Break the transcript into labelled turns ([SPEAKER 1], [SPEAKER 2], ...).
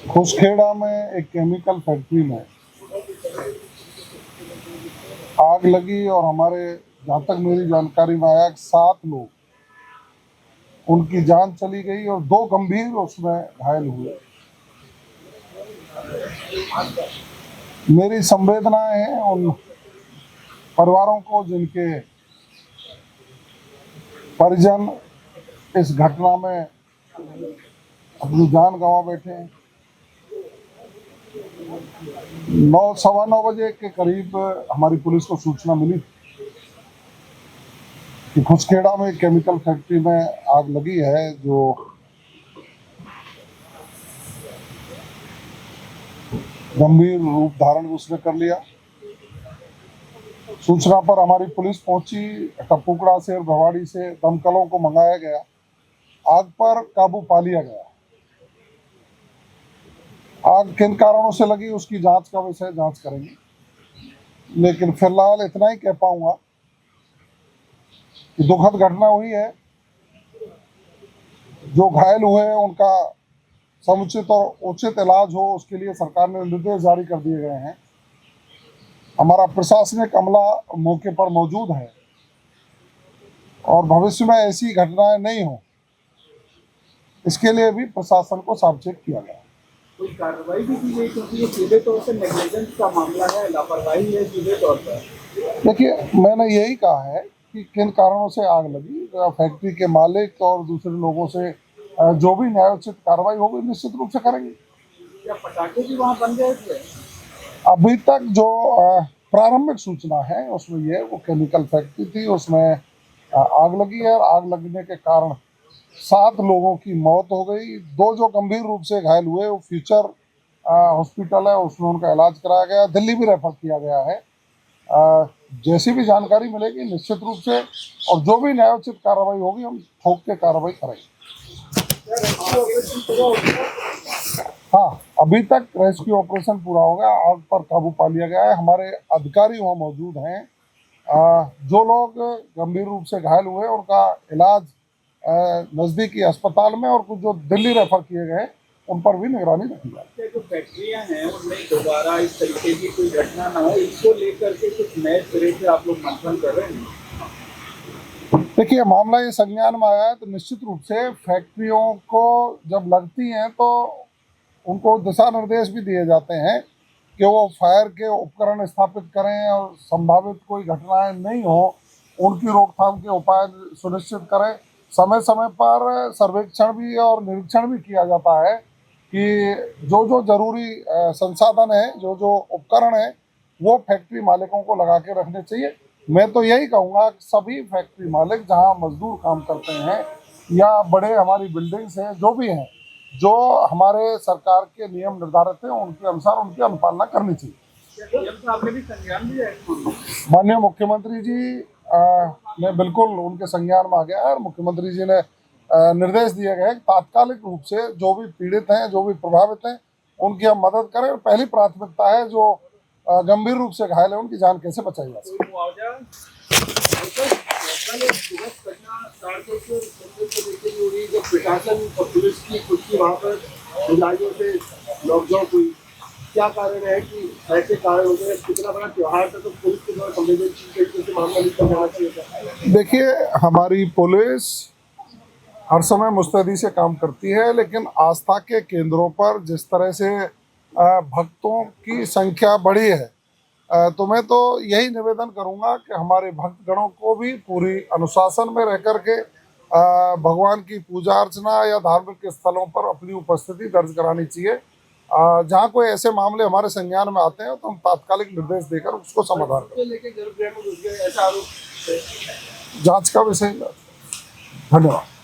[SPEAKER 1] खुसखेड़ा में एक chemical factory में आग लगी और हमारे, जहाँ तक मेरी जानकारी में आया, 7 लोग, उनकी जान चली गई और 2 गंभीर उसमें घायल हुए। मेरी संवेदनाएं हैं उन परिवारों को जिनके परिजन इस घटना में अपनी जान गंवा बैठे हैं। 9, 9:15 बजे के करीब हमारी पुलिस को सूचना मिली कि खुसखेड़ा में केमिकल फैक्ट्री में आग लगी है, जो गंभीर रूप धारण उसने कर लिया। सूचना पर हमारी पुलिस पहुंची, टपुकड़ा से और भवाड़ी से दमकलों को मंगाया गया। आग पर काबू पा लिया गया। आग किन कारणों से लगी उसकी जांच का विषय जांच करेंगे, लेकिन फिलहाल इतना ही कह पाऊंगा कि दुखद घटना हुई है। जो घायल हुए हैं उनका समुचित और उचित इलाज हो, उसके लिए सरकार ने निर्देश जारी कर दिए गए हैं। हमारा प्रशासनिक अमला मौके पर मौजूद है और भविष्य में ऐसी घटनाएं नहीं हो, इसके लिए भी प्रशासन को सावचेत किया गया।
[SPEAKER 2] कोई कार्रवाई भी की गई, क्योंकि ये सीधे तौर से नेग्लिजेंस का मामला है, लापरवाही है सीधे तौर पर।
[SPEAKER 1] देखिए, मैंने यही कहा है कि किन कारणों से आग लगी, फैक्ट्री के मालिक और दूसरे लोगों से जो भी न्यायोचित कार्रवाई होगी निश्चित रूप से करेंगे।
[SPEAKER 2] क्या पटाखे भी वहाँ बन गए थे?
[SPEAKER 1] अभी तक जो प्रारंभिक सूचना है उसमें ये वो केमिकल फैक्ट्री थी, उसमें आग लगी है और आग लगने के कारण 7 लोगों की मौत हो गई। 2 जो गंभीर रूप से घायल हुए वो फ्यूचर हॉस्पिटल है, उसमें उनका इलाज कराया गया, दिल्ली भी रेफर किया गया है। जैसी भी जानकारी मिलेगी निश्चित रूप से, और जो भी न्यायोचित कार्रवाई होगी हम ठोक के कार्रवाई करेंगे। हाँ, अभी तक रेस्क्यू ऑपरेशन पूरा हो गया, आग पर काबू पा लिया गया है। हमारे अधिकारी वहाँ मौजूद हैं। जो लोग गंभीर रूप से घायल हुए उनका इलाज नज़दीकी अस्पताल में, और कुछ जो दिल्ली रेफर किए गए उन पर भी निगरानी रखी जाए।
[SPEAKER 2] जो फैक्ट्रियाँ हैं उनमें दोबारा इस तरीके की कोई घटना ना हो, इसको लेकर के कुछ नए सिरे से आप लोग मंथन कर रहे हैं?
[SPEAKER 1] देखिए, मामला ये संज्ञान में आया है तो निश्चित रूप से फैक्ट्रियों को जब लगती हैं तो उनको दिशा निर्देश भी दिए जाते हैं कि वो फायर के उपकरण स्थापित करें और संभावित कोई घटनाएं नहीं हो, उनकी रोकथाम के उपाय सुनिश्चित करें। समय समय पर सर्वेक्षण भी और निरीक्षण भी किया जाता है कि जो जो जरूरी संसाधन है, जो जो उपकरण है, वो फैक्ट्री मालिकों को लगा के रखने चाहिए। मैं तो यही कहूँगा कि सभी फैक्ट्री मालिक जहाँ मजदूर काम करते हैं या बड़े हमारी बिल्डिंग्स हैं, जो भी हैं, जो हमारे सरकार के नियम निर्धारित हैं उनके अनुसार उनकी अनुपालना करनी चाहिए।
[SPEAKER 2] आपने भी संज्ञान लिया है?
[SPEAKER 1] माननीय मुख्यमंत्री जी ने बिल्कुल उनके संज्ञान में आ गया है और मुख्यमंत्री जी ने निर्देश दिए गए तात्कालिक रूप से जो भी पीड़ित हैं, जो भी प्रभावित हैं, उनकी हम मदद करें। और पहली प्राथमिकता है जो गंभीर रूप से घायल है उनकी जान कैसे बचाई जा सके।
[SPEAKER 2] प्रशासन और पुलिस की खुद की वहाँ पर खिलाड़ियों से लॉकडाउन हुई, क्या कारण है कि ऐसे कारण हो गए? कितना बड़ा त्योहार था तो पुलिस के द्वारा संवेदनशील तरीके से मामला निकल जाना चाहिए था।
[SPEAKER 1] देखिए, हमारी पुलिस हर समय मुस्तैदी से काम करती है, लेकिन आस्था के केंद्रों पर जिस तरह से भक्तों की संख्या बढ़ी है, तो मैं तो यही निवेदन करूंगा कि हमारे भक्तगणों को भी पूरी अनुशासन में रह करके भगवान की पूजा अर्चना या धार्मिक स्थलों पर अपनी उपस्थिति दर्ज करानी चाहिए। जहाँ कोई ऐसे मामले हमारे संज्ञान में आते हैं तो हम तात्कालिक निर्देश देकर उसको समाधान करें। जांच का विषय। धन्यवाद।